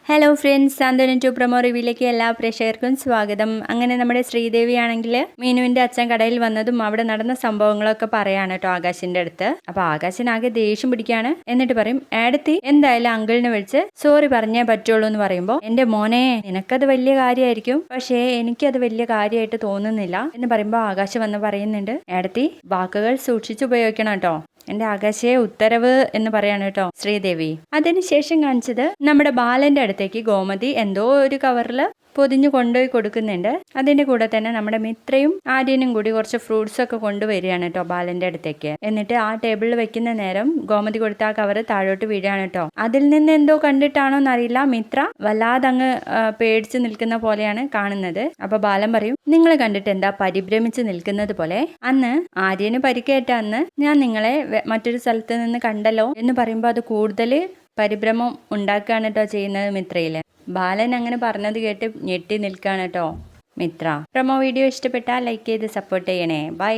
Hello friends, Santhwanam two promo റിവ്യൂയിലേക്ക് എല്ലാ പ്രേക്ഷകർക്കും സ്വാഗതം. അങ്ങനെ നമ്മുടെ ശ്രീദേവി ആണെങ്കിൽ മീനുവിന്റെ അച്ഛൻ കടയിൽ വന്നതും അവിടെ നടന്ന സംഭവങ്ങളൊക്കെ പറയാണ് കേട്ടോ ആകാശിന്റെ അടുത്ത്. അപ്പൊ ആകാശിനാകെ ദേഷ്യം പിടിക്കാണ്. എന്നിട്ട് പറയും, ഏടത്തി എന്തായാലും അങ്കിളിനെ വിളിച്ച് സോറി പറഞ്ഞേ പറ്റുള്ളൂ എന്ന് പറയുമ്പോൾ, എന്റെ മോനെ നിനക്കത് വലിയ കാര്യമായിരിക്കും, പക്ഷേ എനിക്കത് വലിയ കാര്യമായിട്ട് തോന്നുന്നില്ല എന്ന് പറയുമ്പോൾ ആകാശ് വന്ന് പറയുന്നുണ്ട്, ഏടത്തി വാക്കുകൾ സൂക്ഷിച്ചുപയോഗിക്കണം കേട്ടോ, എന്റെ ആകാശയെ ഉത്തരവ് എന്ന് പറയാണ് കേട്ടോ ശ്രീദേവി. അതിനുശേഷം കാണിച്ചത് നമ്മുടെ ബാലന്റെ അടുത്തേക്ക് ഗോമതി എന്തോ ഒരു കവറില് പൊതിഞ്ഞു കൊണ്ടുപോയി കൊടുക്കുന്നുണ്ട്. അതിന്റെ കൂടെ തന്നെ നമ്മുടെ മിത്രയും ആര്യനും കൂടി കുറച്ച് ഫ്രൂട്ട്സ് ഒക്കെ കൊണ്ടുവരികയാണ് കേട്ടോ ബാലന്റെ അടുത്തേക്ക്. എന്നിട്ട് ആ ടേബിളിൽ വെക്കുന്ന നേരം ഗോമതി കൊടുത്ത ആ കവറ് താഴോട്ട് വീഴാണ് കേട്ടോ. അതിൽ നിന്ന് എന്തോ കണ്ടിട്ടാണോ എന്നറിയില്ല, മിത്ര വല്ലാതെ അങ്ങ് പേടിച്ച് നിൽക്കുന്ന പോലെയാണ് കാണുന്നത്. അപ്പൊ ബാലൻ പറയും, നിങ്ങൾ കണ്ടിട്ട് എന്താ പരിഭ്രമിച്ച് നിൽക്കുന്നത് പോലെ, അന്ന് ആര്യന് പരിക്കേറ്റ അന്ന് ഞാൻ നിങ്ങളെ മറ്റൊരു സ്ഥലത്ത് നിന്ന് കണ്ടല്ലോ എന്ന് പറയുമ്പോൾ അത് കൂടുതൽ പരിഭ്രമം ഉണ്ടാക്കുകയാണ് കേട്ടോ ചെയ്യുന്നത് മിത്രയില്. ബാലൻ അങ്ങനെ പറഞ്ഞത് കേട്ട് ഞെട്ടി നിൽക്കുകയാണ് കേട്ടോ മിത്ര. പ്രൊമോ വീഡിയോ ഇഷ്ടപ്പെട്ടാൽ ലൈക്ക് ചെയ്ത് സപ്പോർട്ട് ചെയ്യണേ. ബൈ.